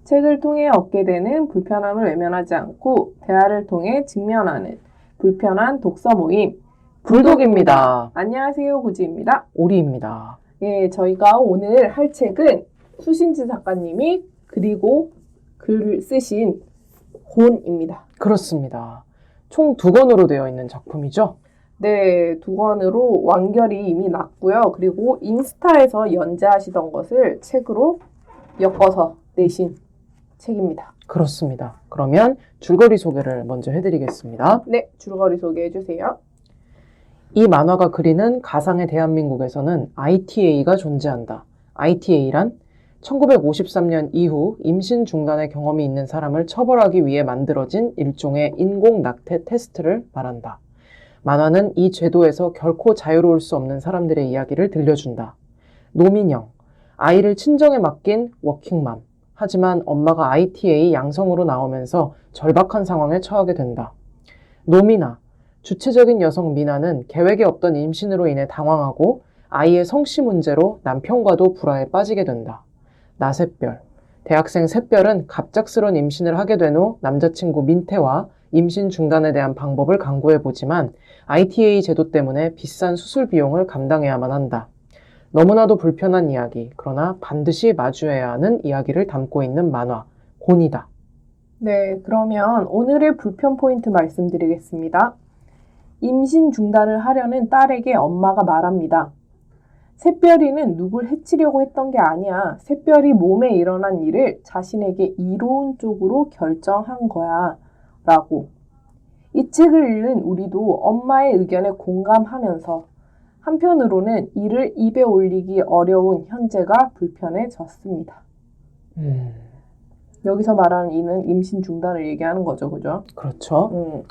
책을 통해 얻게 되는 불편함을 외면하지 않고 대화를 통해 직면하는 불편한 독서 모임 불독입니다. 안녕하세요, 구지입니다. 오리입니다. 예, 저희가 오늘 할 책은 수신지 작가님이 그리고 글을 쓰신 곤입니다. 그렇습니다. 총 2권으로 되어 있는 작품이죠? 네, 2권으로 완결이 이미 났고요. 그리고 인스타에서 연재하시던 것을 책으로 엮어서 내신 책입니다. 그렇습니다. 그러면 줄거리 소개를 먼저 해드리겠습니다. 네, 줄거리 소개해 주세요. 이 만화가 그리는 가상의 대한민국에서는 ITA가 존재한다. ITA란 1953년 이후 임신 중단의 경험이 있는 사람을 처벌하기 위해 만들어진 일종의 인공 낙태 테스트를 말한다. 만화는 이 제도에서 결코 자유로울 수 없는 사람들의 이야기를 들려준다. 노민영, 아이를 친정에 맡긴 워킹맘. 하지만 엄마가 ITA 양성으로 나오면서 절박한 상황에 처하게 된다. 노미나, 주체적인 여성 미나는 계획에 없던 임신으로 인해 당황하고 아이의 성씨 문제로 남편과도 불화에 빠지게 된다. 나샛별, 대학생 샛별은 갑작스런 임신을 하게 된 후 남자친구 민태와 임신 중단에 대한 방법을 강구해보지만 ITA 제도 때문에 비싼 수술 비용을 감당해야만 한다. 너무나도 불편한 이야기, 그러나 반드시 마주해야 하는 이야기를 담고 있는 만화, 곤이다. 네, 그러면 오늘의 불편 포인트 말씀드리겠습니다. 임신 중단을 하려는 딸에게 엄마가 말합니다. 샛별이는 누굴 해치려고 했던 게 아니야. 샛별이 몸에 일어난 일을 자신에게 이로운 쪽으로 결정한 거야. 라고. 이 책을 읽는 우리도 엄마의 의견에 공감하면서 한편으로는 이를 입에 올리기 어려운 현재가 불편해졌습니다. 여기서 말하는 이는 임신 중단을 얘기하는 거죠, 그죠? 그렇죠.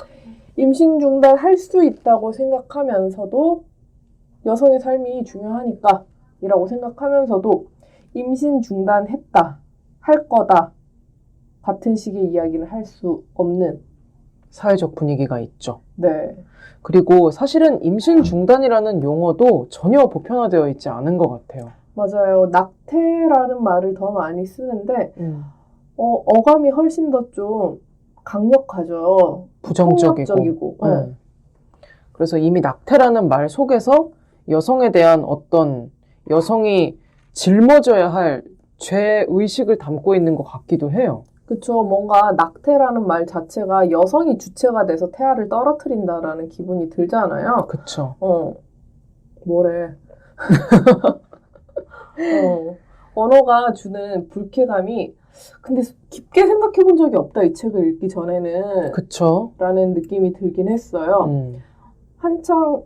임신 중단 할 수 있다고 생각하면서도 여성의 삶이 중요하니까 이라고 생각하면서도 임신 중단했다, 할 거다 같은 식의 이야기를 할 수 없는 사회적 분위기가 있죠. 네. 그리고 사실은 임신 중단이라는 용어도 전혀 보편화되어 있지 않은 것 같아요. 맞아요. 낙태라는 말을 더 많이 쓰는데 어감이 훨씬 더 좀 강력하죠. 부정적이고. 네. 그래서 이미 낙태라는 말 속에서 여성에 대한 어떤 여성이 짊어져야 할 죄의식을 담고 있는 것 같기도 해요. 그쵸. 뭔가 낙태라는 말 자체가 여성이 주체가 돼서 태아를 떨어뜨린다라는 기분이 들잖아요. 그쵸. 뭐래. 언어가 주는 불쾌감이 근데 깊게 생각해 본 적이 없다. 이 책을 읽기 전에는. 그쵸. 라는 느낌이 들긴 했어요. 한창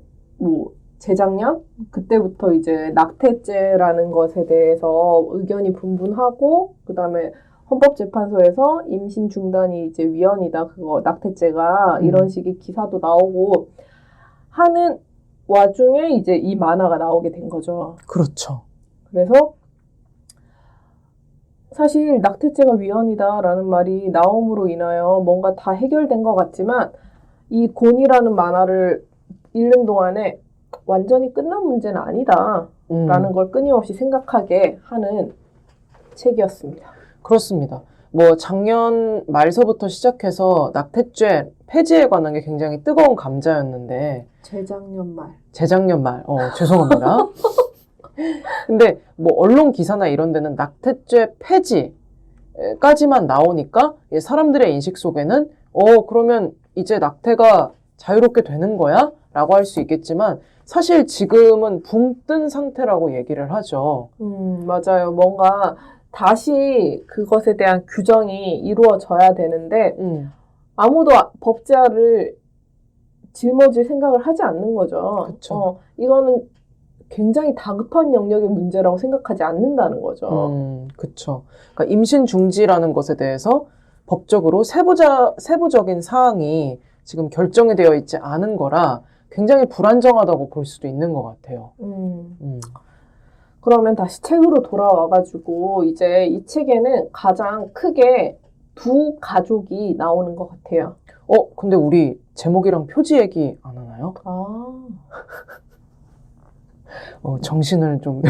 재작년? 그때부터 이제 낙태죄라는 것에 대해서 의견이 분분하고 그다음에 헌법재판소에서 임신 중단이 이제 위헌이다. 그거 낙태죄가 이런 식의 기사도 나오고 하는 와중에 이제 이 만화가 나오게 된 거죠. 그렇죠. 그래서 사실 낙태죄가 위헌이다라는 말이 나옴으로 인하여 뭔가 다 해결된 것 같지만 이 곤이라는 만화를 읽는 동안에 완전히 끝난 문제는 아니다라는 걸 끊임없이 생각하게 하는 책이었습니다. 그렇습니다. 뭐 작년 말서부터 시작해서 낙태죄 폐지에 관한 게 굉장히 뜨거운 감자였는데 재작년 말. 죄송합니다. 근데 뭐 언론 기사나 이런 데는 낙태죄 폐지까지만 나오니까 사람들의 인식 속에는 그러면 이제 낙태가 자유롭게 되는 거야? 라고 할 수 있겠지만 사실 지금은 붕 뜬 상태라고 얘기를 하죠. 맞아요. 뭔가 다시 그것에 대한 규정이 이루어져야 되는데 아무도 법제화를 짊어질 생각을 하지 않는 거죠. 그쵸. 이거는 굉장히 다급한 영역의 문제라고 생각하지 않는다는 거죠. 그쵸. 그러니까 임신 중지라는 것에 대해서 법적으로 세부적인 사항이 지금 결정이 되어 있지 않은 거라 굉장히 불안정하다고 볼 수도 있는 것 같아요. 그러면 다시 책으로 돌아와가지고 이제 이 책에는 가장 크게 두 가족이 나오는 것 같아요. 근데 우리 제목이랑 표지 얘기 안 하나요? 정신을 좀.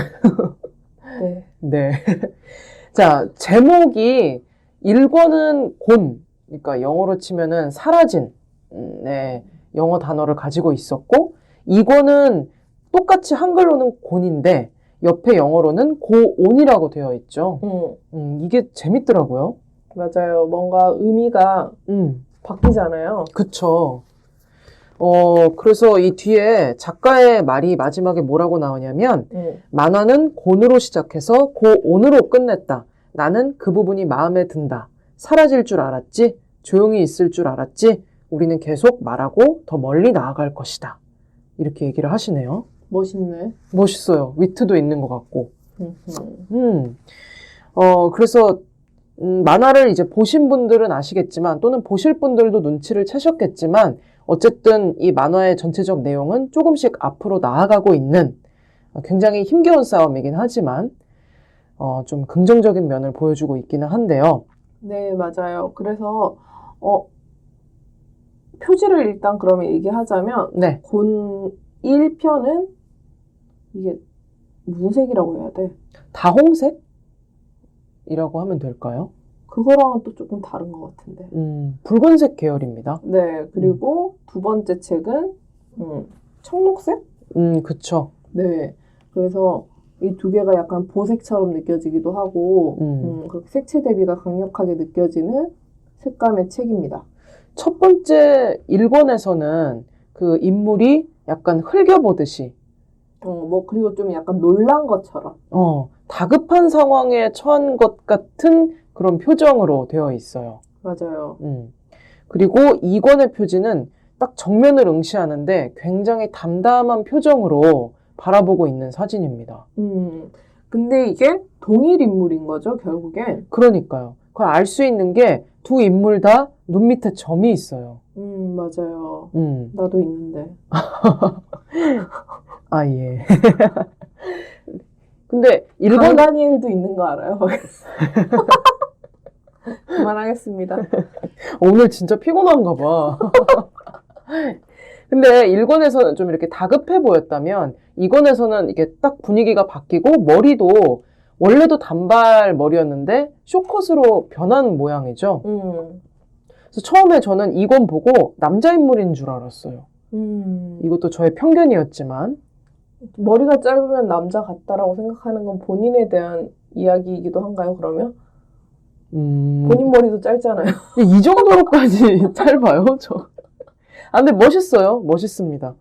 네. 네. 자, 제목이 1권은 곤, 그러니까 영어로 치면은 사라진, 네, 영어 단어를 가지고 있었고, 2권은 똑같이 한글로는 곤인데, 옆에 영어로는 고온이라고 되어 있죠. 이게 재밌더라고요. 맞아요. 뭔가 의미가 바뀌잖아요. 그쵸. 그래서 이 뒤에 작가의 말이 마지막에 뭐라고 나오냐면, 만화는 곤으로 시작해서 고온으로 끝냈다. 나는 그 부분이 마음에 든다. 사라질 줄 알았지? 조용히 있을 줄 알았지? 우리는 계속 말하고 더 멀리 나아갈 것이다. 이렇게 얘기를 하시네요. 멋있네. 멋있어요. 위트도 있는 것 같고. 음. 그래서 만화를 이제 보신 분들은 아시겠지만 또는 보실 분들도 눈치를 채셨겠지만 어쨌든 이 만화의 전체적 내용은 조금씩 앞으로 나아가고 있는 굉장히 힘겨운 싸움이긴 하지만 좀 긍정적인 면을 보여주고 있기는 한데요. 네, 맞아요. 그래서 표지를 일단 그러면 얘기하자면 네. 곤 1편은 이게 무슨 색이라고 해야 돼? 다홍색이라고 하면 될까요? 그거랑은 또 조금 다른 것 같은데. 붉은색 계열입니다. 네, 그리고 두 번째 책은 청록색? 그쵸. 네, 그래서 이 두 개가 약간 보색처럼 느껴지기도 하고 그렇게 색채 대비가 강력하게 느껴지는 색감의 책입니다. 첫 번째 1권에서는 그 인물이 약간 흘겨보듯이 그리고 좀 약간 놀란 것처럼. 다급한 상황에 처한 것 같은 그런 표정으로 되어 있어요. 맞아요. 그리고 2권의 표지는 딱 정면을 응시하는데 굉장히 담담한 표정으로 바라보고 있는 사진입니다. 근데 이게 동일 인물인 거죠, 결국엔. 그러니까요. 그걸 알 수 있는 게 두 인물 다 눈 밑에 점이 있어요. 맞아요. 나도 있는데. 아, 예. 근데 일본 강다니엘도 있는 거 알아요? 그만하겠습니다. 오늘 진짜 피곤한가 봐. 근데 1권에서는 좀 이렇게 다급해 보였다면 2권에서는 이게 딱 분위기가 바뀌고 머리도 원래도 단발 머리였는데 쇼컷으로 변한 모양이죠. 그래서 처음에 저는 2권 보고 남자 인물인 줄 알았어요. 이것도 저의 편견이었지만 머리가 짧으면 남자 같다라고 생각하는 건 본인에 대한 이야기이기도 한가요, 그러면? 본인 머리도 짧잖아요. 이 정도로까지 짧아요, 저. 근데 멋있어요. 멋있습니다.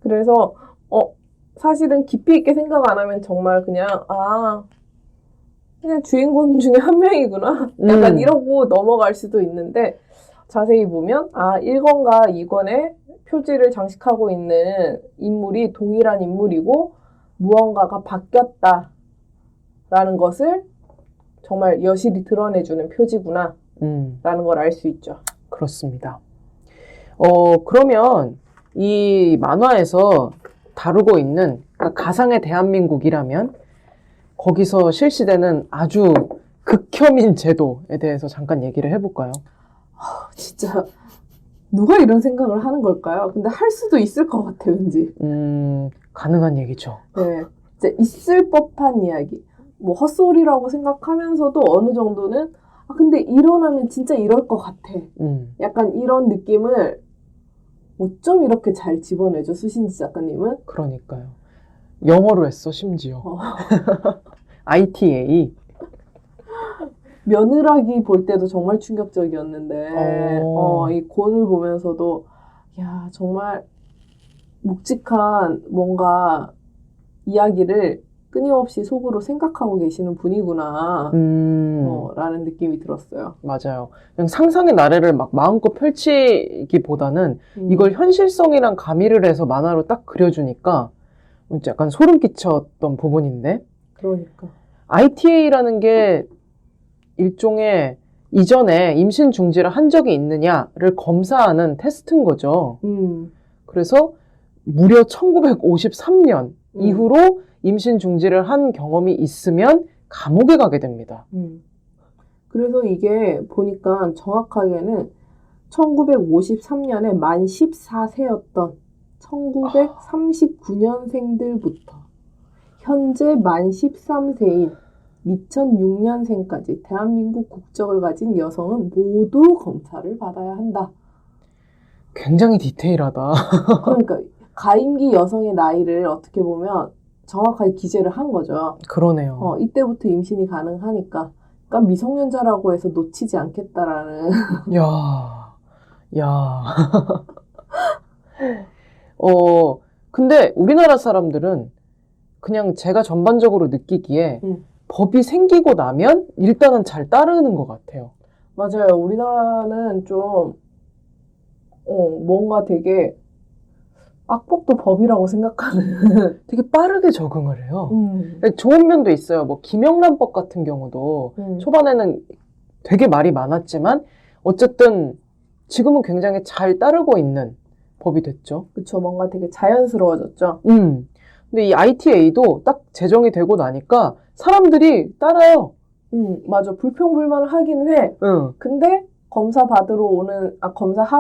그래서 사실은 깊이 있게 생각 안 하면 정말 그냥 그냥 주인공 중에 한 명이구나. 약간 이러고 넘어갈 수도 있는데 자세히 보면 1권과 2권의 표지를 장식하고 있는 인물이 동일한 인물이고 무언가가 바뀌었다라는 것을 정말 여실히 드러내주는 표지구나 라는 걸 알 수 있죠. 그렇습니다. 그러면 이 만화에서 다루고 있는 가상의 대한민국이라면 거기서 실시되는 아주 극혐인 제도에 대해서 잠깐 얘기를 해볼까요? 진짜 누가 이런 생각을 하는 걸까요? 근데 할 수도 있을 것 같아, 왠지. 가능한 얘기죠. 네, 이제 있을 법한 이야기. 뭐 헛소리라고 생각하면서도 어느 정도는 근데 일어나면 진짜 이럴 것 같아. 약간 이런 느낌을 어쩜 이렇게 잘 집어내죠, 수신지 작가님은? 그러니까요. 영어로 했어, 심지어. ITA. 며느라기 볼 때도 정말 충격적이었는데, 이 곤을 보면서도, 야, 정말 묵직한 뭔가 이야기를 끊임없이 속으로 생각하고 계시는 분이구나, 라는 느낌이 들었어요. 맞아요. 그냥 상상의 나래를 막 마음껏 펼치기보다는 이걸 현실성이랑 가미를 해서 만화로 딱 그려주니까 약간 소름 끼쳤던 부분인데. 그러니까. ITA라는 게 일종의 이전에 임신 중지를 한 적이 있느냐를 검사하는 테스트인 거죠. 그래서 무려 1953년 이후로 임신 중지를 한 경험이 있으면 감옥에 가게 됩니다. 그래서 이게 보니까 정확하게는 1953년에 만 14세였던 1939년생들부터 현재 만 13세인 2006년생까지 대한민국 국적을 가진 여성은 모두 검사를 받아야 한다. 굉장히 디테일하다. 그러니까 가임기 여성의 나이를 어떻게 보면 정확하게 기재를 한 거죠. 그러네요. 이때부터 임신이 가능하니까. 그러니까 미성년자라고 해서 놓치지 않겠다라는. 야. 근데 우리나라 사람들은 그냥 제가 전반적으로 느끼기에 법이 생기고 나면 일단은 잘 따르는 것 같아요. 맞아요. 우리나라는 좀, 뭔가 되게 악법도 법이라고 생각하는. 되게 빠르게 적응을 해요. 음. 좋은 면도 있어요. 뭐 김영란법 같은 경우도 초반에는 되게 말이 많았지만 어쨌든 지금은 굉장히 잘 따르고 있는 법이 됐죠. 그쵸. 뭔가 되게 자연스러워졌죠. 근데 이 ITA도 딱 제정이 되고 나니까 사람들이 따라요. 맞아. 불평불만을 하기는 해. 근데 검사하러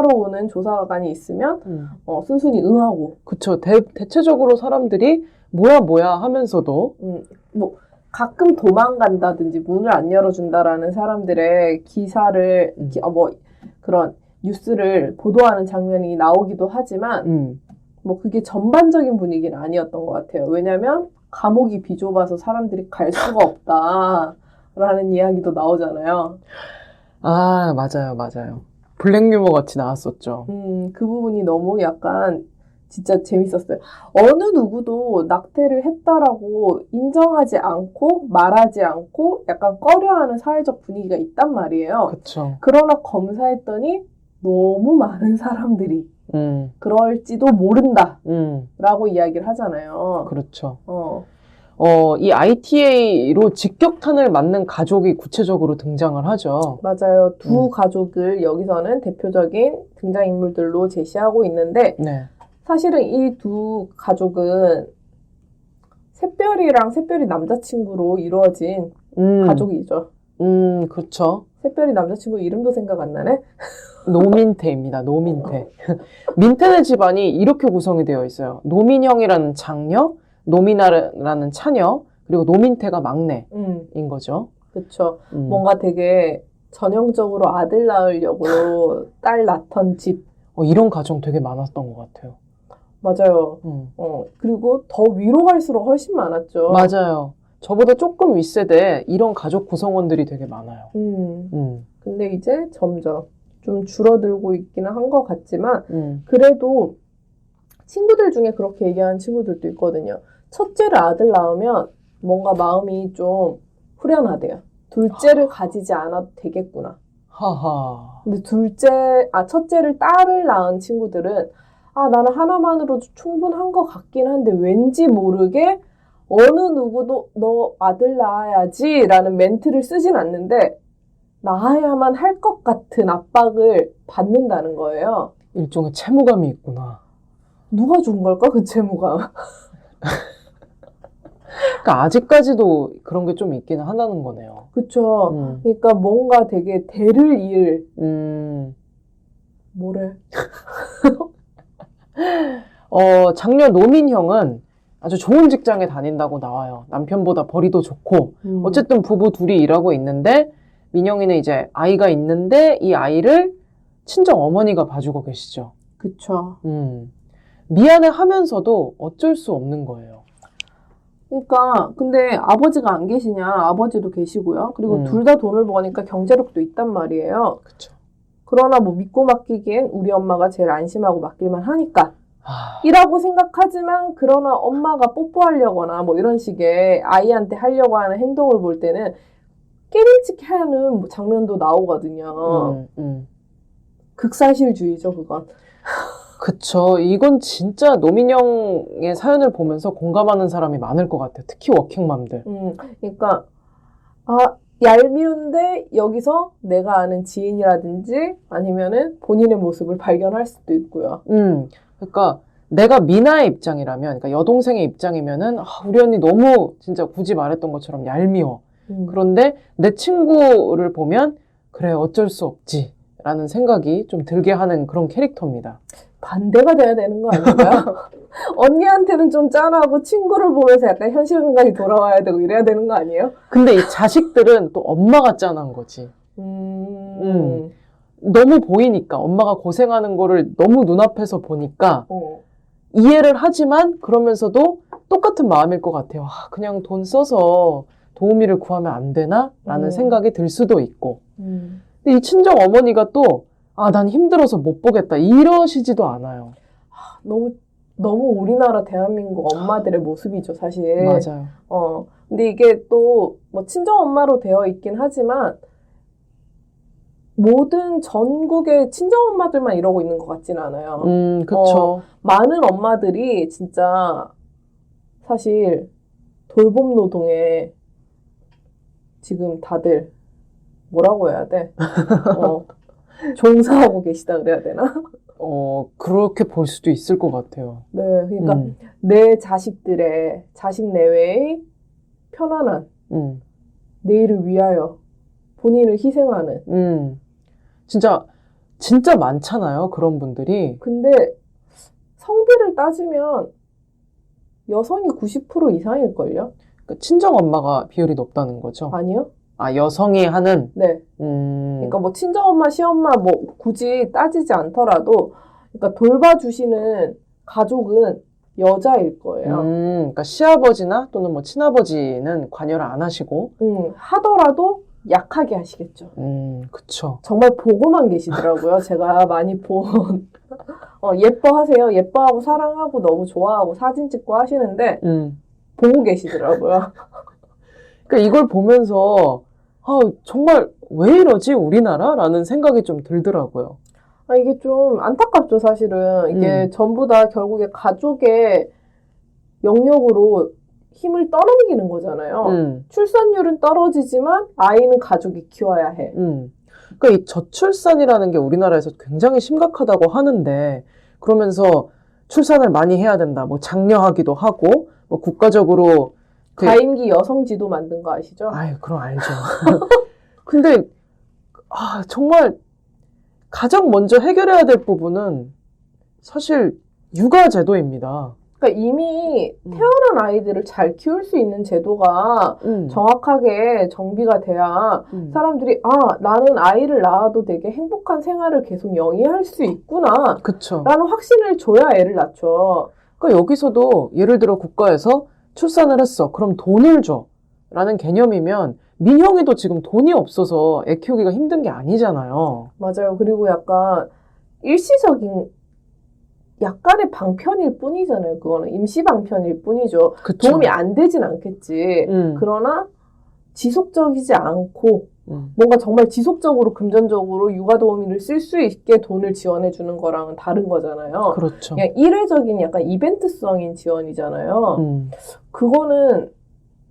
오는 조사관이 있으면, 순순히 응하고. 그쵸. 대체적으로 사람들이 뭐야 하면서도. 뭐, 가끔 도망간다든지 문을 안 열어준다라는 사람들의 기사를, 그런 뉴스를 보도하는 장면이 나오기도 하지만, 뭐, 그게 전반적인 분위기는 아니었던 것 같아요. 왜냐면, 감옥이 비좁아서 사람들이 갈 수가 없다라는 이야기도 나오잖아요. 아, 맞아요. 블랙 유머 같이 나왔었죠. 그 부분이 너무 약간 진짜 재밌었어요. 어느 누구도 낙태를 했다라고 인정하지 않고 말하지 않고 약간 꺼려하는 사회적 분위기가 있단 말이에요. 그쵸. 그러나 검사했더니 너무 많은 사람들이 그럴지도 모른다 라고 이야기를 하잖아요. 그렇죠. 이 ITA로 직격탄을 맞는 가족이 구체적으로 등장을 하죠. 맞아요. 두 가족을 여기서는 대표적인 등장인물들로 제시하고 있는데 네. 사실은 이 두 가족은 샛별이랑 샛별이 남자친구로 이루어진 가족이죠. 그렇죠. 샛별이 남자친구 이름도 생각 안 나네? 노민태입니다. 노민태. 민태네 집안이 이렇게 구성이 되어 있어요. 노민형이라는 장녀, 노미나라는 차녀, 그리고 노민태가 막내인 거죠. 그렇죠. 뭔가 되게 전형적으로 아들 낳으려고 딸 낳던 집. 이런 가정 되게 많았던 것 같아요. 맞아요. 그리고 더 위로 갈수록 훨씬 많았죠. 맞아요. 저보다 조금 윗세대에 이런 가족 구성원들이 되게 많아요. 근데 이제 점점 좀 줄어들고 있기는 한 것 같지만 그래도 친구들 중에 그렇게 얘기하는 친구들도 있거든요. 첫째를 아들 낳으면 뭔가 마음이 좀 후련하대요. 둘째를 가지지 않아도 되겠구나. 하하. 근데 첫째를 딸을 낳은 친구들은 나는 하나만으로도 충분한 것 같긴 한데 왠지 모르게 어느 누구도 너 아들 낳아야지 라는 멘트를 쓰진 않는데 낳아야만 할 것 같은 압박을 받는다는 거예요. 일종의 채무감이 있구나. 누가 준 걸까? 그 채무감. 그러니까 아직까지도 그런 게 좀 있기는 한다는 거네요. 그쵸. 그러니까 뭔가 되게 대를 이을. 뭐래? 장녀 노민형은 아주 좋은 직장에 다닌다고 나와요. 남편보다 벌이도 좋고. 어쨌든 부부 둘이 일하고 있는데 민영이는 이제 아이가 있는데 이 아이를 친정 어머니가 봐주고 계시죠. 그쵸. 미안해 하면서도 어쩔 수 없는 거예요. 그러니까 근데 아버지가 안 계시냐? 아버지도 계시고요. 그리고 둘 다 돈을 버니까 경제력도 있단 말이에요. 그쵸. 그러나 뭐 믿고 맡기기엔 우리 엄마가 제일 안심하고 맡길만 하니까 이라고 생각하지만 그러나 엄마가 뽀뽀하려거나 뭐 이런 식의 아이한테 하려고 하는 행동을 볼 때는 깨림칙 하는 장면도 나오거든요. 극사실주의죠, 그건. 그쵸. 이건 진짜 노민영의 사연을 보면서 공감하는 사람이 많을 것 같아요. 특히 워킹맘들. 그러니까 얄미운데 여기서 내가 아는 지인이라든지 아니면은 본인의 모습을 발견할 수도 있고요. 그러니까 내가 미나의 입장이라면, 그러니까 여동생의 입장이면은 우리 언니 너무 진짜 굳이 말했던 것처럼 얄미워. 그런데 내 친구를 보면 그래 어쩔 수 없지 라는 생각이 좀 들게 하는 그런 캐릭터입니다. 반대가 돼야 되는 거 아닌가요? 언니한테는 좀 짠하고 친구를 보면서 약간 현실 감각이 돌아와야 되고 이래야 되는 거 아니에요? 근데 이 자식들은 또 엄마가 짠한 거지. 너무 보이니까 엄마가 고생하는 거를 너무 눈앞에서 보니까 이해를 하지만 그러면서도 똑같은 마음일 것 같아요. 아, 그냥 돈 써서 도우미를 구하면 안 되나? 라는 생각이 들 수도 있고. 근데 이 친정 어머니가 또 아, 난 힘들어서 못 보겠다. 이러시지도 않아요. 너무 우리나라 대한민국 엄마들의 모습이죠, 사실. 맞아요. 근데 이게 또 뭐 친정 엄마로 되어 있긴 하지만 모든 전국의 친정 엄마들만 이러고 있는 것 같지는 않아요. 그쵸. 많은 엄마들이 진짜 사실 돌봄 노동에 지금 다들 뭐라고 해야 돼? 종사하고 계시다 그래야 되나? 그렇게 볼 수도 있을 것 같아요. 네, 그러니까 내 자식들의 자식 내외의 편안한 내일을 위하여 본인을 희생하는. 진짜 많잖아요. 그런 분들이. 근데 성비를 따지면 여성이 90% 이상일걸요? 그러니까 친정 엄마가 비율이 높다는 거죠. 아니요? 아, 여성이 하는? 네. 그러니까 뭐 친정엄마, 시엄마 뭐 굳이 따지지 않더라도 그러니까 돌봐주시는 가족은 여자일 거예요. 그러니까 시아버지나 또는 뭐 친아버지는 관여를 안 하시고. 하더라도 약하게 하시겠죠. 그쵸. 정말 보고만 계시더라고요. 제가 많이 본. 예뻐하세요. 예뻐하고 사랑하고 너무 좋아하고 사진 찍고 하시는데 보고 계시더라고요. 그러니까 이걸 보면서 아, 정말 왜 이러지 우리나라? 라는 생각이 좀 들더라고요. 이게 좀 안타깝죠, 사실은. 이게 전부 다 결국에 가족의 영역으로 힘을 떠넘기는 거잖아요. 출산율은 떨어지지만 아이는 가족이 키워야 해. 그러니까 이 저출산이라는 게 우리나라에서 굉장히 심각하다고 하는데 그러면서 출산을 많이 해야 된다. 뭐 장려하기도 하고 뭐 국가적으로 가임기 여성지도 만든 거 아시죠? 아유, 그럼 알죠. 근데 정말 가장 먼저 해결해야 될 부분은 사실 육아제도입니다. 그러니까 이미 태어난 아이들을 잘 키울 수 있는 제도가 정확하게 정비가 돼야 사람들이 나는 아이를 낳아도 되게 행복한 생활을 계속 영위할 수 있구나 그쵸. 라는 확신을 줘야 애를 낳죠. 그러니까 여기서도 예를 들어 국가에서 출산을 했어. 그럼 돈을 줘. 라는 개념이면 민영이도 지금 돈이 없어서 애 키우기가 힘든 게 아니잖아요. 맞아요. 그리고 약간 일시적인 약간의 방편일 뿐이잖아요. 그거는 임시 방편일 뿐이죠. 그쵸. 도움이 안 되진 않겠지. 그러나 지속적이지 않고 뭔가 정말 지속적으로 금전적으로 육아 도우미를 쓸 수 있게 돈을 지원해 주는 거랑은 다른 거잖아요. 그렇죠. 그냥 일회적인 약간 이벤트성인 지원이잖아요. 그거는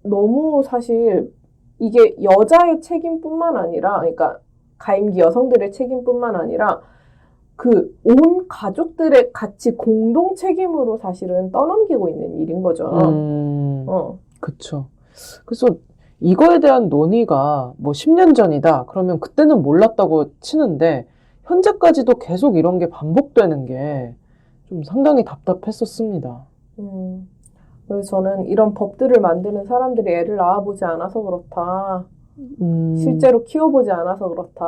너무 사실 이게 여자의 책임뿐만 아니라 그러니까 가임기 여성들의 책임뿐만 아니라 그 온 가족들의 같이 공동 책임으로 사실은 떠넘기고 있는 일인 거죠. 그쵸. 그래서 이거에 대한 논의가 뭐 10년 전이다. 그러면 그때는 몰랐다고 치는데 현재까지도 계속 이런 게 반복되는 게 좀 상당히 답답했었습니다. 그래서 저는 이런 법들을 만드는 사람들이 애를 낳아보지 않아서 그렇다. 실제로 키워보지 않아서 그렇다.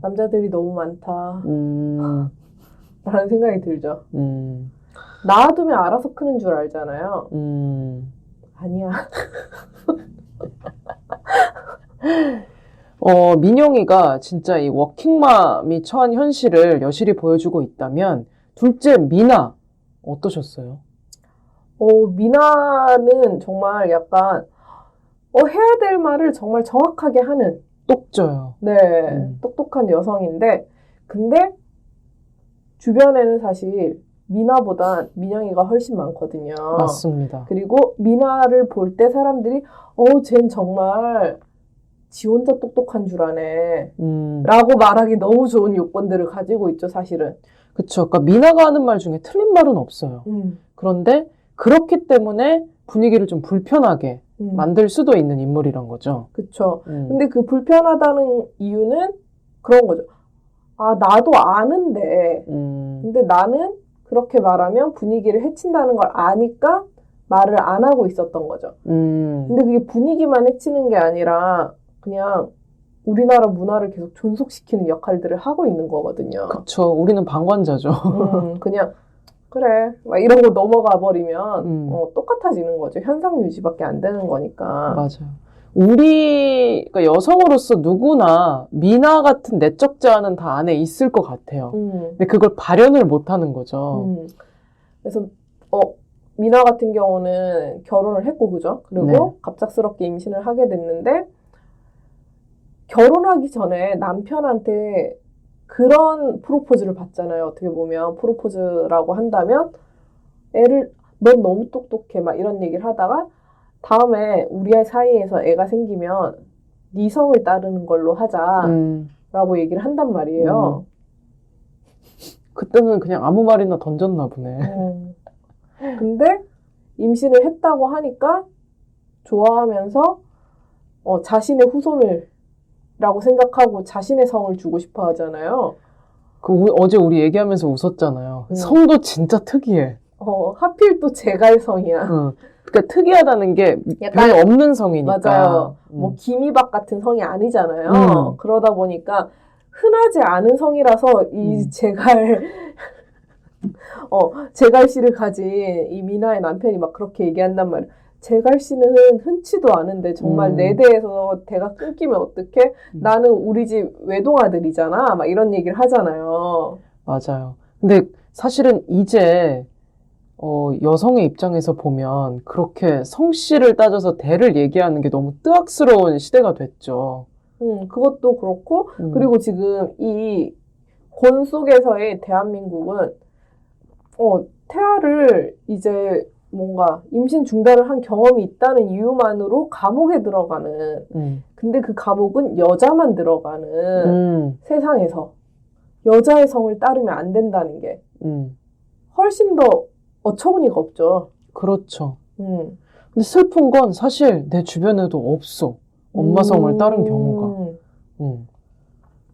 남자들이 너무 많다. 라는 생각이 들죠. 낳아두면 알아서 크는 줄 알잖아요. 아니야. 민영이가 진짜 이 워킹맘이 처한 현실을 여실히 보여주고 있다면 둘째 미나 어떠셨어요? 미나는 정말 약간 해야 될 말을 정말 정확하게 하는 똑져요. 네, 똑똑한 여성인데 근데 주변에는 사실 미나보단 민영이가 훨씬 많거든요. 맞습니다. 그리고 미나를 볼 때 사람들이 쟨 정말 지 혼자 똑똑한 줄 아네 라고 말하기 너무 좋은 요건들을 가지고 있죠, 사실은. 그쵸. 그러니까 미나가 하는 말 중에 틀린 말은 없어요. 그런데 그렇기 때문에 분위기를 좀 불편하게 만들 수도 있는 인물이란 거죠. 그쵸. 근데 그 불편하다는 이유는 그런 거죠. 아, 나도 아는데. 음, 근데 나는 그렇게 말하면 분위기를 해친다는 걸 아니까 말을 안 하고 있었던 거죠. 근데 그게 분위기만 해치는 게 아니라 그냥 우리나라 문화를 계속 존속시키는 역할들을 하고 있는 거거든요. 그쵸. 우리는 방관자죠. 그냥 그래 막 이러고 넘어가 버리면 음. 똑같아지는 거죠. 현상 유지밖에 안 되는 거니까. 맞아요. 그러니까 여성으로서 누구나 미나 같은 내적 자아는 다 안에 있을 것 같아요. 근데 그걸 발현을 못 하는 거죠. 그래서 미나 같은 경우는 결혼을 했고 그죠? 그리고 네. 갑작스럽게 임신을 하게 됐는데 결혼하기 전에 남편한테 그런 프로포즈를 받잖아요. 어떻게 보면 프로포즈라고 한다면 넌 너무 똑똑해 막 이런 얘기를 하다가 다음에 우리 사이에서 애가 생기면 네 성을 따르는 걸로 하자라고 얘기를 한단 말이에요. 그때는 그냥 아무 말이나 던졌나 보네. 근데 임신을 했다고 하니까 좋아하면서 자신의 후손을 라고 생각하고 자신의 성을 주고 싶어 하잖아요. 어제 우리 얘기하면서 웃었잖아요. 성도 진짜 특이해. 하필 또 제갈성이야. 그러니까 특이하다는 게 약간 별로 없는 성이니까. 맞아요. 뭐 기미박 같은 성이 아니잖아요. 그러다 보니까 흔하지 않은 성이라서 이 제갈씨를 가진 이 미나의 남편이 막 그렇게 얘기한단 말이에요. 제갈씨는 흔치도 않은데 정말 내 대에서 대가 끊기면 어떡해? 나는 우리 집 외동아들이잖아. 막 이런 얘기를 하잖아요. 맞아요. 근데 사실은 이제 여성의 입장에서 보면 그렇게 성씨를 따져서 대를 얘기하는 게 너무 뜨악스러운 시대가 됐죠. 그것도 그렇고 그리고 지금 이 권 속에서의 대한민국은 태아를 이제 뭔가 임신 중단을 한 경험이 있다는 이유만으로 감옥에 들어가는 근데 그 감옥은 여자만 들어가는 세상에서 여자의 성을 따르면 안 된다는 게 훨씬 더 어처구니가 없죠. 그렇죠. 근데 슬픈 건 사실 내 주변에도 없어. 엄마 성을 따른 경우가.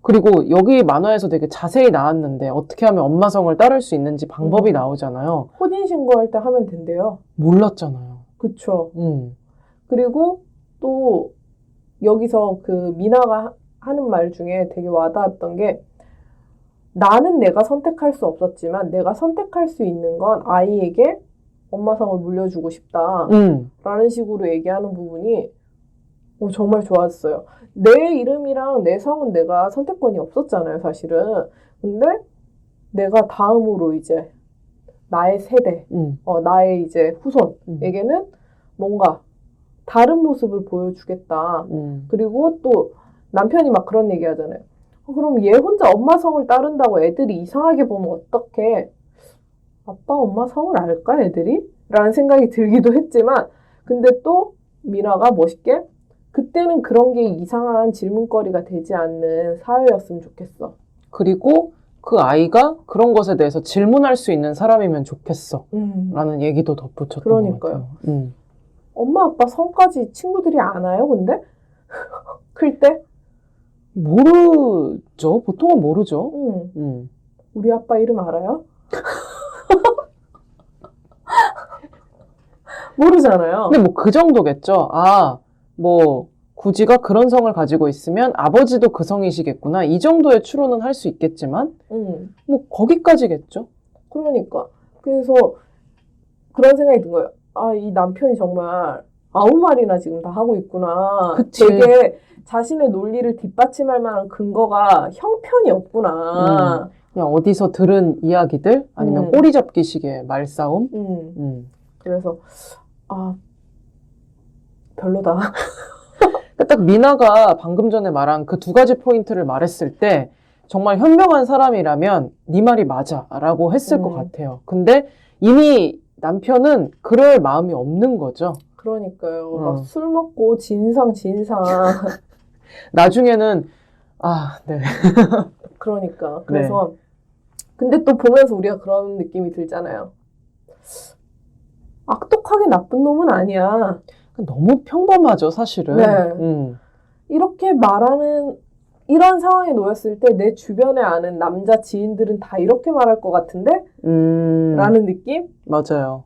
그리고 여기 만화에서 되게 자세히 나왔는데 어떻게 하면 엄마 성을 따를 수 있는지 방법이 나오잖아요. 혼인신고할 때 하면 된대요. 몰랐잖아요. 그쵸. 그리고 또 여기서 그 미나가 하는 말 중에 되게 와닿았던 게 나는 내가 선택할 수 없었지만 내가 선택할 수 있는 건 아이에게 엄마성을 물려주고 싶다 라는 식으로 얘기하는 부분이 정말 좋았어요. 내 이름이랑 내 성은 내가 선택권이 없었잖아요, 사실은. 근데 내가 다음으로 이제 나의 세대, 나의 이제 후손에게는 뭔가 다른 모습을 보여주겠다. 그리고 또 남편이 막 그런 얘기 하잖아요. 그럼 얘 혼자 엄마 성을 따른다고 애들이 이상하게 보면 어떡해? 아빠 엄마 성을 알까 애들이? 라는 생각이 들기도 했지만 근데 또 미나가 멋있게 그때는 그런 게 이상한 질문거리가 되지 않는 사회였으면 좋겠어. 그리고 그 아이가 그런 것에 대해서 질문할 수 있는 사람이면 좋겠어. 라는 얘기도 덧붙였던 것 같아요. 엄마 아빠 성까지 친구들이 아나요 근데? 클 때? 모르죠. 보통은 모르죠. 우리 아빠 이름 알아요? 모르잖아요. 근데 뭐 그 정도겠죠. 구지가 그런 성을 가지고 있으면 아버지도 그 성이시겠구나. 이 정도의 추론은 할 수 있겠지만, 뭐 거기까지겠죠. 그러니까. 그래서 그런 생각이 든 거예요. 이 남편이 정말 아무 말이나 지금 다 하고 있구나. 그치. 되게 자신의 논리를 뒷받침할 만한 근거가 형편이 없구나. 그냥 어디서 들은 이야기들 아니면 꼬리잡기식의 말싸움. 그래서 별로다. 딱 미나가 방금 전에 말한 그 두 가지 포인트를 말했을 때 정말 현명한 사람이라면 네 말이 맞아 라고 했을 것 같아요. 근데 이미 남편은 그럴 마음이 없는 거죠. 그러니까요. 막 술 먹고 진상. 나중에는 네. 그러니까. 그래서 근데 또 보면서 우리가 그런 느낌이 들잖아요. 악독하게 나쁜 놈은 아니야. 너무 평범하죠, 사실은. 네. 이렇게 말하는 이런 상황에 놓였을 때 내 주변에 아는 남자 지인들은 다 이렇게 말할 것 같은데? 라는 느낌? 맞아요.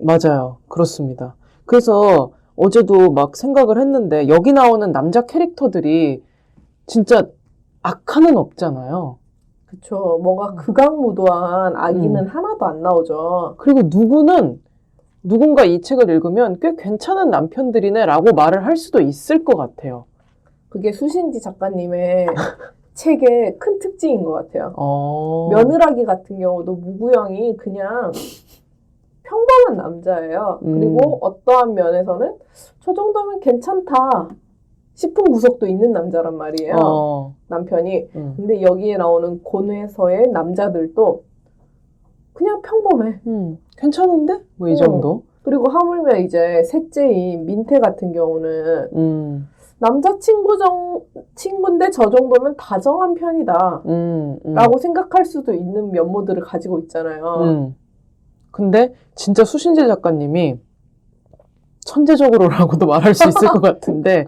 맞아요. 그렇습니다. 그래서 어제도 막 생각을 했는데 여기 나오는 남자 캐릭터들이 진짜 악한은 없잖아요. 그쵸. 뭔가 극악무도한 아기는 하나도 안 나오죠. 그리고 누군가 이 책을 읽으면 꽤 괜찮은 남편들이네라고 말을 할 수도 있을 것 같아요. 그게 수신지 작가님의 책의 큰 특징인 것 같아요. 어. 며느라기 같은 경우도 무구형이 그냥 평범한 남자예요. 그리고 어떠한 면에서는 저 정도면 괜찮다 싶은 구석도 있는 남자란 말이에요. 남편이. 근데 여기에 나오는 고뇌서의 남자들도 그냥 평범해. 괜찮은데? 뭐 이 정도? 그리고 하물며 이제 셋째인 민태 같은 경우는 친구인데 저 정도면 다정한 편이다 라고 생각할 수도 있는 면모들을 가지고 있잖아요. 근데 진짜 수신재 작가님이 천재적으로라고도 말할 수 있을 것 같은데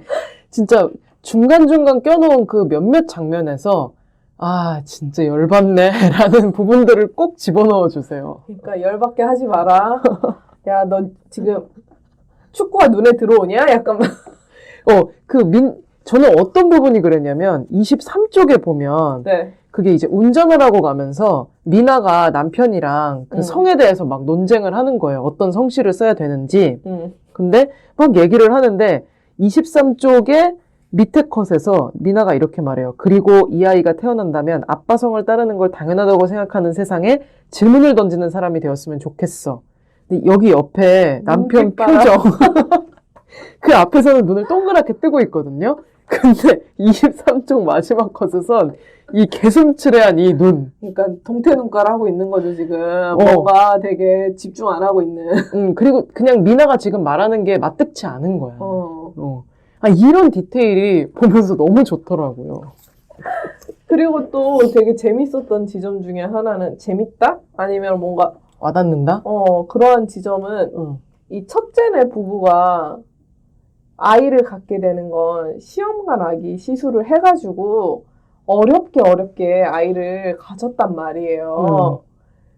진짜 중간중간 껴놓은 그 몇몇 장면에서 아 진짜 열받네 라는 부분들을 꼭 집어넣어 주세요. 그러니까 열받게 하지 마라. 야, 너 지금 축구가 눈에 들어오냐? 약간 저는 어떤 부분이 그랬냐면 23쪽에 보면 네. 그게 이제 운전을 하고 가면서 미나가 남편이랑 그 성에 대해서 막 논쟁을 하는 거예요. 어떤 성씨를 써야 되는지. 근데 막 얘기를 하는데 23쪽에 밑에 컷에서 미나가 이렇게 말해요. 그리고 이 아이가 태어난다면 아빠 성을 따르는 걸 당연하다고 생각하는 세상에 질문을 던지는 사람이 되었으면 좋겠어. 근데 여기 옆에 남편 표정. 그 앞에서는 눈을 동그랗게 뜨고 있거든요. 근데 23쪽 마지막 컷에선 이 개슴츠레한 이 눈. 그러니까 동태 눈깔 하고 있는 거죠, 지금. 뭔가 되게 집중 안 하고 있는. 그리고 그냥 미나가 지금 말하는 게 맞득치 않은 거야. 이런 디테일이 보면서 너무 좋더라고요. 그리고 또 되게 재밌었던 지점 중에 하나는 재밌다? 아니면 뭔가 와닿는다? 그러한 지점은 이 첫째네 부부가 아이를 갖게 되는 건 시험관 아기 시술을 해가지고 어렵게 아이를 가졌단 말이에요.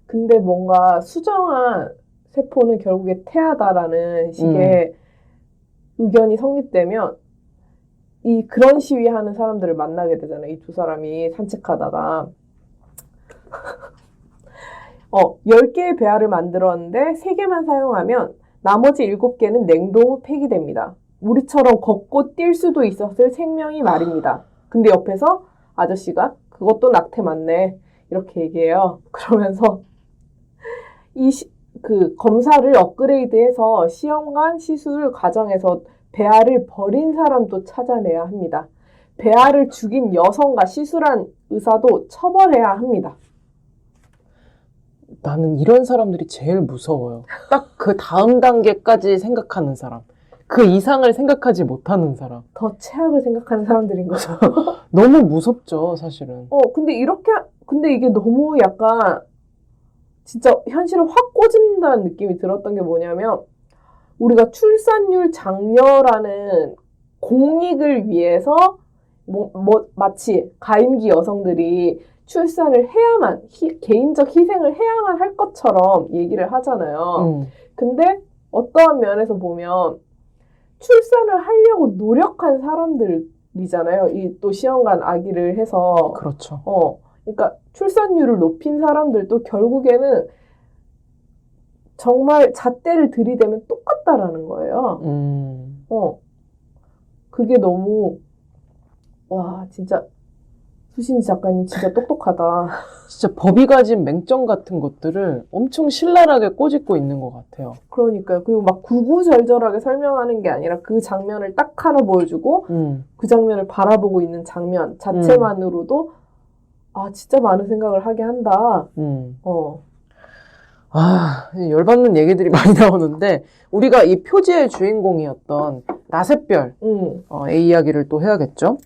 근데 뭔가 수정한 세포는 결국에 태아다라는 식의 의견이 성립되면 그런 시위하는 사람들을 만나게 되잖아요. 이 두 사람이 산책하다가 10개의 배아를 만들었는데 3개만 사용하면 나머지 7개는 냉동 후 폐기됩니다. 우리처럼 걷고 뛸 수도 있었을 생명이 말입니다. 근데 옆에서 아저씨가 그것도 낙태 맞네 이렇게 얘기해요. 그러면서 그 검사를 업그레이드해서 시험관 시술 과정에서 배아를 버린 사람도 찾아내야 합니다. 배아를 죽인 여성과 시술한 의사도 처벌해야 합니다. 나는 이런 사람들이 제일 무서워요. 딱 그 다음 단계까지 생각하는 사람. 그 이상을 생각하지 못하는 사람. 더 최악을 생각하는 사람들인 거죠. 너무 무섭죠, 사실은. 근데 이게 너무 약간 진짜 현실을 확 꼬집는다는 느낌이 들었던 게 뭐냐면 우리가 출산율 장려라는 공익을 위해서 마치 가임기 여성들이 출산을 해야만 개인적 희생을 해야만 할 것처럼 얘기를 하잖아요. 근데 어떠한 면에서 보면 출산을 하려고 노력한 사람들이잖아요. 이 또 시험관 아기를 해서. 그렇죠. 그러니까 출산율을 높인 사람들도 결국에는 정말 잣대를 들이대면 똑같다라는 거예요. 그게 너무 와 진짜 수신지 작가님 진짜 똑똑하다. 진짜 법이 가진 맹점 같은 것들을 엄청 신랄하게 꼬집고 있는 것 같아요. 그러니까요. 그리고 막 구구절절하게 설명하는 게 아니라 그 장면을 딱 하나 보여주고 그 장면을 바라보고 있는 장면 자체만으로도 아 진짜 많은 생각을 하게 한다. 열받는 얘기들이 많이 나오는데 우리가 이 표지의 주인공이었던 나샛별의 이야기를 또 해야겠죠?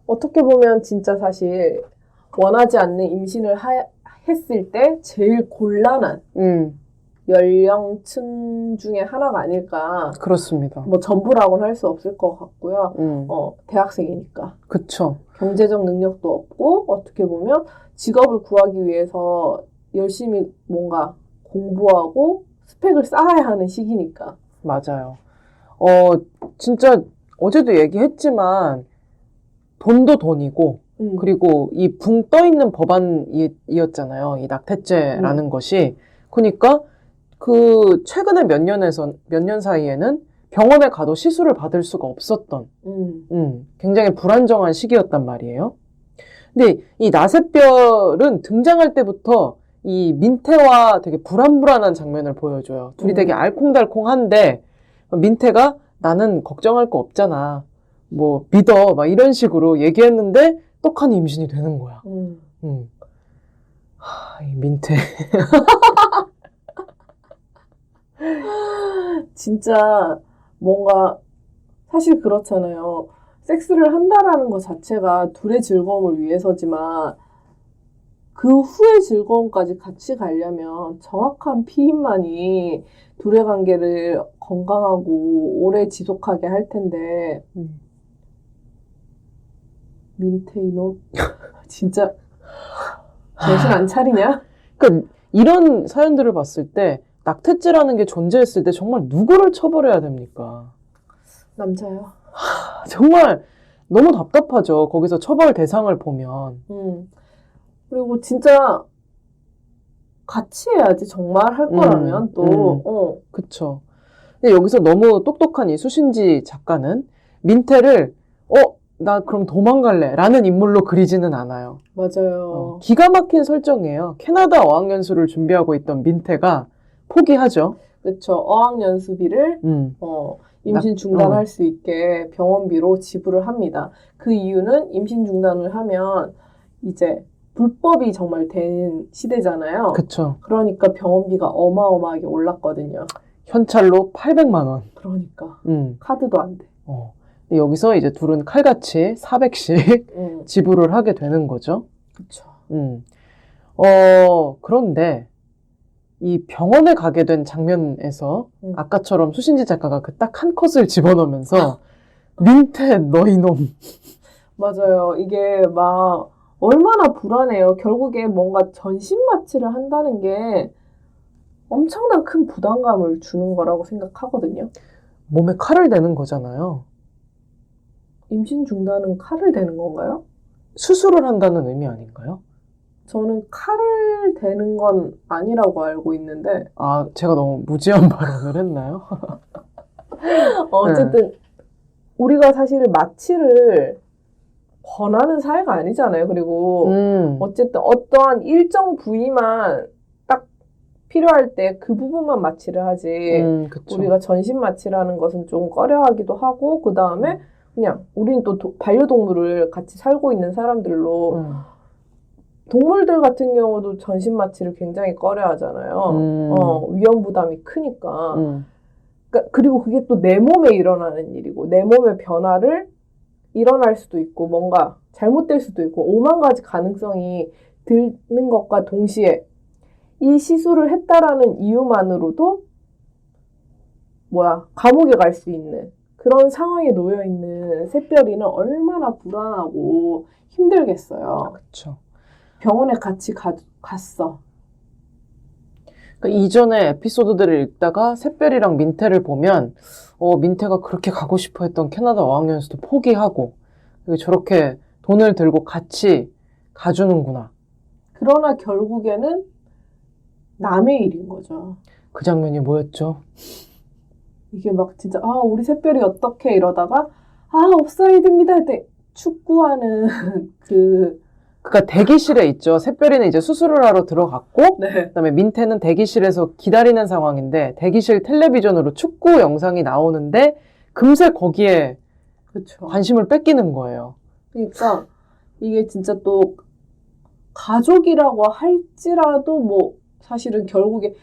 어떻게 보면 진짜 사실 원하지 않는 임신을 했을 때 제일 곤란한 연령층 중에 하나가 아닐까. 그렇습니다. 뭐 전부라고는 할 수 없을 것 같고요. 대학생이니까. 그쵸. 경제적 능력도 없고 어떻게 보면 직업을 구하기 위해서 열심히 뭔가 공부하고 스펙을 쌓아야 하는 시기니까. 맞아요. 진짜 어제도 얘기했지만 돈도 돈이고 그리고 이 붕 떠 있는 법안이었잖아요. 이 낙태죄라는 것이. 그러니까 그 최근에 몇 년 사이에는 병원에 가도 시술을 받을 수가 없었던 굉장히 불안정한 시기였단 말이에요. 근데 이 나샛별은 등장할 때부터 이 민태와 되게 불안불안한 장면을 보여줘요. 둘이 되게 알콩달콩한데 민태가 나는 걱정할 거 없잖아. 뭐 믿어. 막 이런 식으로 얘기했는데 떡하니 임신이 되는 거야. 이 민태. 진짜 뭔가 사실 그렇잖아요. 섹스를 한다라는 것 자체가 둘의 즐거움을 위해서지만 그 후의 즐거움까지 같이 가려면 정확한 피임만이 둘의 관계를 건강하고 오래 지속하게 할 텐데 민태 이놈 진짜 정신 안 차리냐? 그러니까 이런 사연들을 봤을 때 낙태죄라는 게 존재했을 때 정말 누구를 처벌해야 됩니까? 남자요. 정말 너무 답답하죠. 거기서 처벌 대상을 보면. 그리고 진짜 같이 해야지 정말 할 거라면 또. 그쵸. 근데 여기서 너무 똑똑한 이 수신지 작가는 민태를 나 그럼 도망갈래 라는 인물로 그리지는 않아요. 맞아요. 기가 막힌 설정이에요. 캐나다 어학연수를 준비하고 있던 민태가 포기하죠. 그렇죠. 어학연수비를 임신 중단할 수 있게 병원비로 지불을 합니다. 그 이유는 임신 중단을 하면 이제 불법이 정말 된 시대잖아요. 그쵸. 그러니까 병원비가 어마어마하게 올랐거든요. 현찰로 800만 원. 그러니까. 카드도 안 돼. 근데 여기서 이제 둘은 칼같이 400씩 지불을 하게 되는 거죠. 그쵸. 그런데 이 병원에 가게 된 장면에서 아까처럼 수신지 작가가 그 딱 한 컷을 집어넣으면서 민태 너 이놈. 맞아요. 이게 막 얼마나 불안해요. 결국에 뭔가 전신 마취를 한다는 게 엄청난 큰 부담감을 주는 거라고 생각하거든요. 몸에 칼을 대는 거잖아요. 임신 중단은 칼을 대는 건가요? 수술을 한다는 의미 아닌가요? 저는 칼을 대는 건 아니라고 알고 있는데. 제가 너무 무지한 발언을 했나요? 어쨌든 우리가 사실 마취를 권하는 사회가 아니잖아요. 그리고 어쨌든 어떠한 일정 부위만 딱 필요할 때 그 부분만 마취를 하지. 우리가 전신 마취라는 것은 좀 꺼려하기도 하고 그 다음에 그냥 우리는 또 반려동물을 같이 살고 있는 사람들로 동물들 같은 경우도 전신 마취를 굉장히 꺼려하잖아요. 위험 부담이 크니까. 그러니까 그리고 그게 또 내 몸에 일어나는 일이고 내 몸의 변화를 일어날 수도 있고 뭔가 잘못될 수도 있고 5만 가지 가능성이 드는 것과 동시에 이 시술을 했다라는 이유만으로도 감옥에 갈 수 있는 그런 상황에 놓여 있는 샛별이는 얼마나 불안하고 힘들겠어요. 그렇죠. 병원에 같이 갔어. 그러니까 이전에 에피소드들을 읽다가 샛별이랑 민태를 보면 민태가 그렇게 가고 싶어 했던 캐나다 어학연수도 포기하고 저렇게 돈을 들고 같이 가주는구나. 그러나 결국에는 남의 일인 거죠. 그 장면이 뭐였죠? 이게 막 진짜 우리 샛별이 어떻게 이러다가 옵사이드입니다 할 축구하는 그러니까 대기실에 있죠. 샛별이는 이제 수술을 하러 들어갔고 네. 그다음에 민태는 대기실에서 기다리는 상황인데 대기실 텔레비전으로 축구 영상이 나오는데 금세 거기에 그쵸. 관심을 뺏기는 거예요. 그러니까 이게 진짜 또 가족이라고 할지라도 사실은 결국에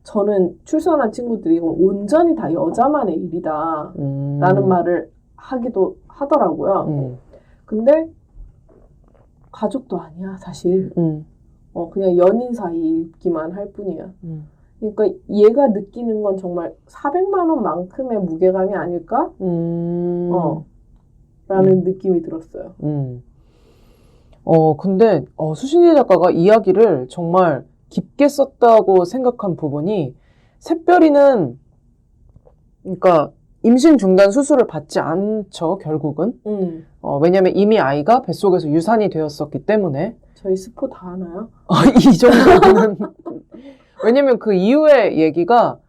저는 출산한 친구들이 이건 온전히 다 여자만의 일이다 라는 말을 하기도 하더라고요. 근데 가족도 아니야 사실. 그냥 연인 사이이기만 할 뿐이야. 그러니까 얘가 느끼는 건 정말 400만 원만큼의 무게감이 아닐까? 라는 느낌이 들었어요. 근데, 수신희 작가가 이야기를 정말 깊게 썼다고 생각한 부분이, 샛별이는, 그러니까, 임신 중단 수술을 받지 않죠, 결국은. 왜냐면 이미 아이가 뱃속에서 유산이 되었었기 때문에. 저희 스포 다 하나요? 이 정도는. 왜냐면 그 이후의 얘기가,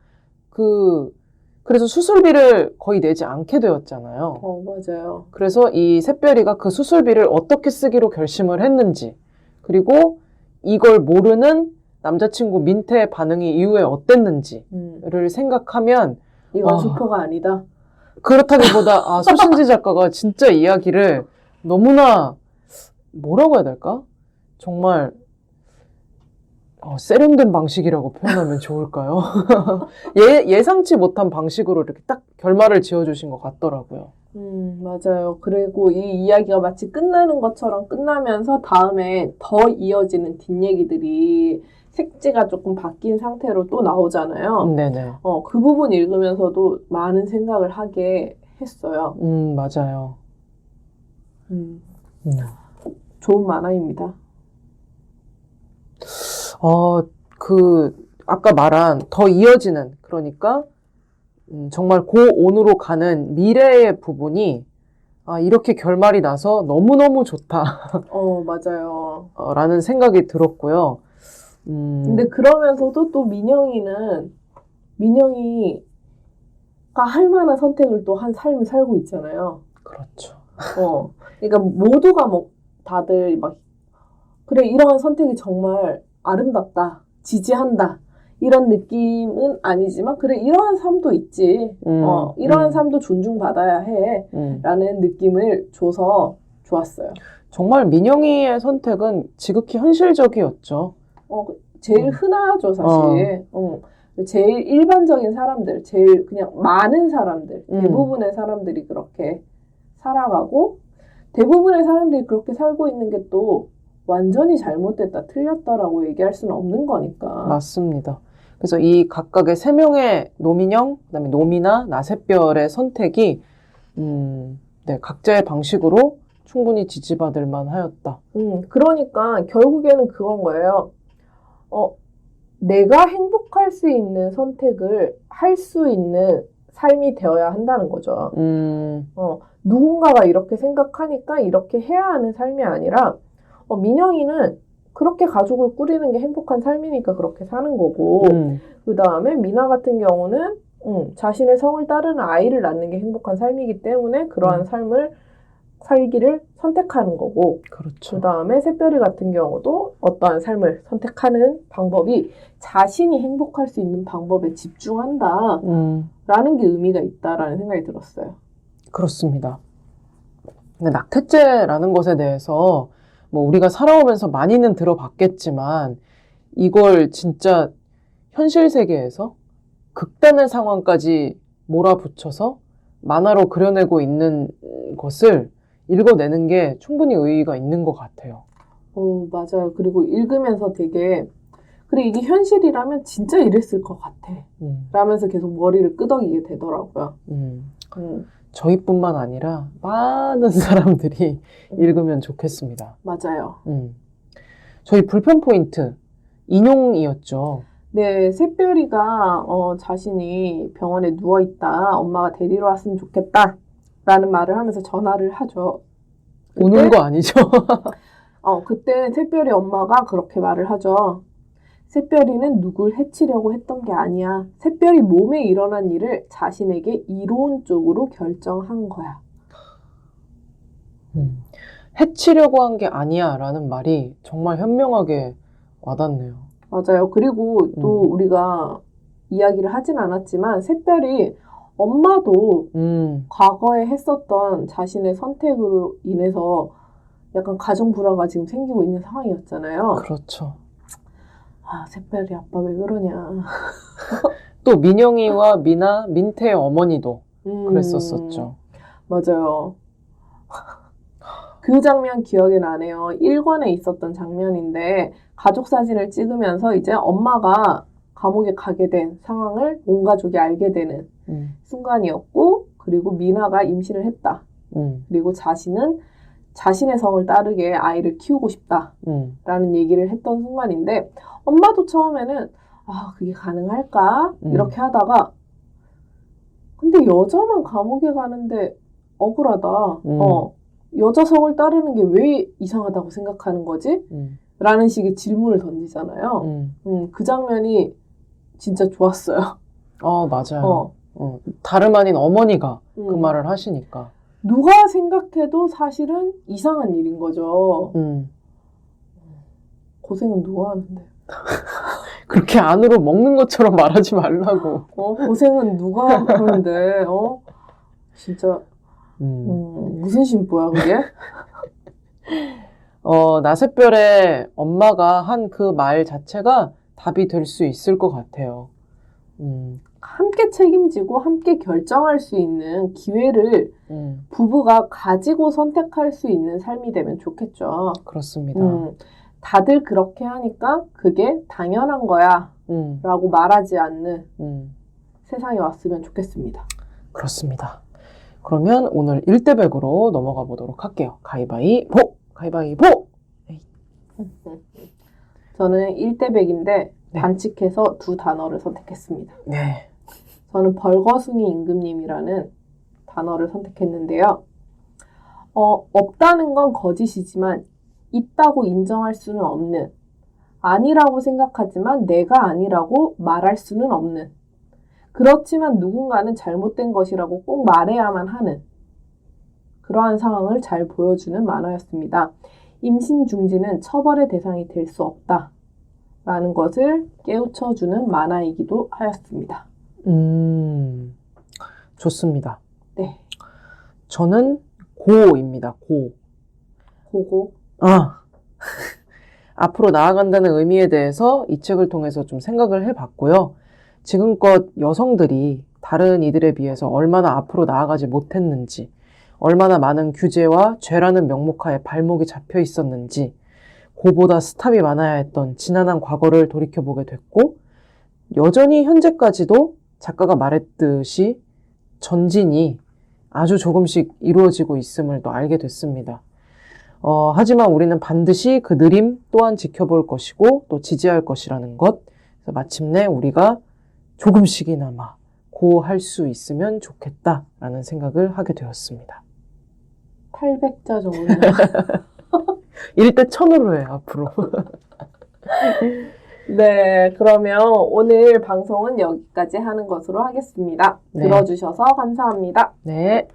그래서 수술비를 거의 내지 않게 되었잖아요. 맞아요. 그래서 이 샛별이가 그 수술비를 어떻게 쓰기로 결심을 했는지, 그리고 이걸 모르는 남자친구 민태의 반응이 이후에 어땠는지를 생각하면, 이건 스포가 아니다. 그렇다기보다, 소신지 작가가 진짜 이야기를 너무나, 뭐라고 해야 될까? 정말, 세련된 방식이라고 표현하면 좋을까요? 예상치 못한 방식으로 이렇게 딱 결말을 지어주신 것 같더라고요. 맞아요. 그리고 이 이야기가 마치 끝나는 것처럼 끝나면서 다음에 더 이어지는 뒷얘기들이 색지가 조금 바뀐 상태로 또 나오잖아요. 네네. 그 부분 읽으면서도 많은 생각을 하게 했어요. 맞아요. 좋은 만화입니다. 아까 말한 더 이어지는, 그러니까, 정말 고온으로 가는 미래의 부분이, 이렇게 결말이 나서 너무너무 좋다. 맞아요. 라는 생각이 들었고요. 근데 그러면서도 또 민영이가 할 만한 선택을 또 한 삶을 살고 있잖아요. 그렇죠. 그러니까 모두가 다들 그래, 이러한 선택이 정말 아름답다, 지지한다, 이런 느낌은 아니지만, 그래, 이러한 삶도 있지. 이러한 삶도 존중받아야 해. 라는 느낌을 줘서 좋았어요. 정말 민영이의 선택은 지극히 현실적이었죠. 제일 흔하죠, 사실. 제일 일반적인 사람들, 제일 그냥 많은 사람들, 대부분의 사람들이 그렇게 살아가고, 대부분의 사람들이 그렇게 살고 있는 게 또 완전히 잘못됐다, 틀렸다라고 얘기할 수는 없는 거니까. 맞습니다. 그래서 이 각각의 3명의 노민영, 그다음에 노미나 나샛별의 선택이 각자의 방식으로 충분히 지지받을 만하였다. 그러니까 결국에는 그건 거예요. 내가 행복할 수 있는 선택을 할 수 있는 삶이 되어야 한다는 거죠. 누군가가 이렇게 생각하니까 이렇게 해야 하는 삶이 아니라 민영이는 그렇게 가족을 꾸리는 게 행복한 삶이니까 그렇게 사는 거고, 그 다음에 미나 같은 경우는 자신의 성을 따르는 아이를 낳는 게 행복한 삶이기 때문에 그러한 삶을 살기를 선택하는 거고, 그렇죠. 그 다음에 샛별이 같은 경우도 어떠한 삶을 선택하는 방법이 자신이 행복할 수 있는 방법에 집중한다 라는 게 의미가 있다라는 생각이 들었어요. 그렇습니다. 근데 낙태죄라는 것에 대해서 우리가 살아오면서 많이는 들어봤겠지만, 이걸 진짜 현실 세계에서 극단의 상황까지 몰아붙여서 만화로 그려내고 있는 것을 읽어내는 게 충분히 의의가 있는 것 같아요. 맞아요. 그리고 읽으면서 되게, 그래, 이게 현실이라면 진짜 이랬을 것 같아. 라면서 계속 머리를 끄덕이게 되더라고요. 저희뿐만 아니라 많은 사람들이 읽으면 좋겠습니다. 맞아요. 저희 불편 포인트, 인용이었죠. 네, 샛별이가 자신이 병원에 누워있다, 엄마가 데리러 왔으면 좋겠다 라는 말을 하면서 전화를 하죠. 우는 거 아니죠? 그때 샛별이 엄마가 그렇게 말을 하죠. 샛별이는 누굴 해치려고 했던 게 아니야. 샛별이 몸에 일어난 일을 자신에게 이론적으로 결정한 거야. 해치려고 한 게 아니야 라는 말이 정말 현명하게 와닿네요. 맞아요. 그리고 또 우리가 이야기를 하진 않았지만 샛별이 엄마도 과거에 했었던 자신의 선택으로 인해서 약간 가정 불화가 지금 생기고 있는 상황이었잖아요. 그렇죠. 샛별이 아빠 왜 그러냐. 또 민영이와 미나, 민태의 어머니도 그랬었었죠. 맞아요. 그 장면 기억이 나네요. 1권에 있었던 장면인데 가족 사진을 찍으면서 이제 엄마가 감옥에 가게 된 상황을 온 가족이 알게 되는 순간이었고, 그리고 미나가 임신을 했다. 그리고 자신은 자신의 성을 따르게 아이를 키우고 싶다라는 얘기를 했던 순간인데, 엄마도 처음에는 그게 가능할까? 이렇게 하다가, 근데 여자만 감옥에 가는데 억울하다. 여자 성을 따르는 게 왜 이상하다고 생각하는 거지? 라는 식의 질문을 던지잖아요. 그 장면이 진짜 좋았어요. 맞아요. 다름 아닌 어머니가 그 말을 하시니까. 누가 생각해도 사실은 이상한 일인 거죠. 고생은 누가 하는데. 그렇게 안으로 먹는 것처럼 말하지 말라고. 고생은 누가 하는데, 진짜, 무슨 심보야, 그게? 나샛별의 엄마가 한 그 말 자체가 답이 될 수 있을 것 같아요. 함께 책임지고 함께 결정할 수 있는 기회를 부부가 가지고 선택할 수 있는 삶이 되면 좋겠죠. 그렇습니다. 다들 그렇게 하니까 그게 당연한 거야 라고 말하지 않는 세상이 왔으면 좋겠습니다. 그렇습니다. 그러면 오늘 1대100으로 넘어가 보도록 할게요. 가위바위보! 가위바위보! 저는 1대100인데 반칙해서 두 단어를 선택했습니다. 네. 저는 벌거숭이 임금님이라는 단어를 선택했는데요. 없다는 건 거짓이지만 있다고 인정할 수는 없는, 아니라고 생각하지만 내가 아니라고 말할 수는 없는, 그렇지만 누군가는 잘못된 것이라고 꼭 말해야만 하는 그러한 상황을 잘 보여주는 만화였습니다. 임신 중지는 처벌의 대상이 될 수 없다라는 것을 깨우쳐주는 만화이기도 하였습니다. 좋습니다. 네. 저는 고입니다. 고고. 앞으로 나아간다는 의미에 대해서 이 책을 통해서 좀 생각을 해봤고요. 지금껏 여성들이 다른 이들에 비해서 얼마나 앞으로 나아가지 못했는지, 얼마나 많은 규제와 죄라는 명목하에 발목이 잡혀 있었는지, 고보다 스탑이 많아야 했던 지난한 과거를 돌이켜보게 됐고, 여전히 현재까지도 작가가 말했듯이 전진이 아주 조금씩 이루어지고 있음을 또 알게 됐습니다. 하지만 우리는 반드시 그 느림 또한 지켜볼 것이고 또 지지할 것이라는 것. 그래서 마침내 우리가 조금씩이나마 고할 수 있으면 좋겠다라는 생각을 하게 되었습니다. 800자 정도. 1대 1000으로 해, 앞으로. 네, 그러면 오늘 방송은 여기까지 하는 것으로 하겠습니다. 네. 들어주셔서 감사합니다. 네.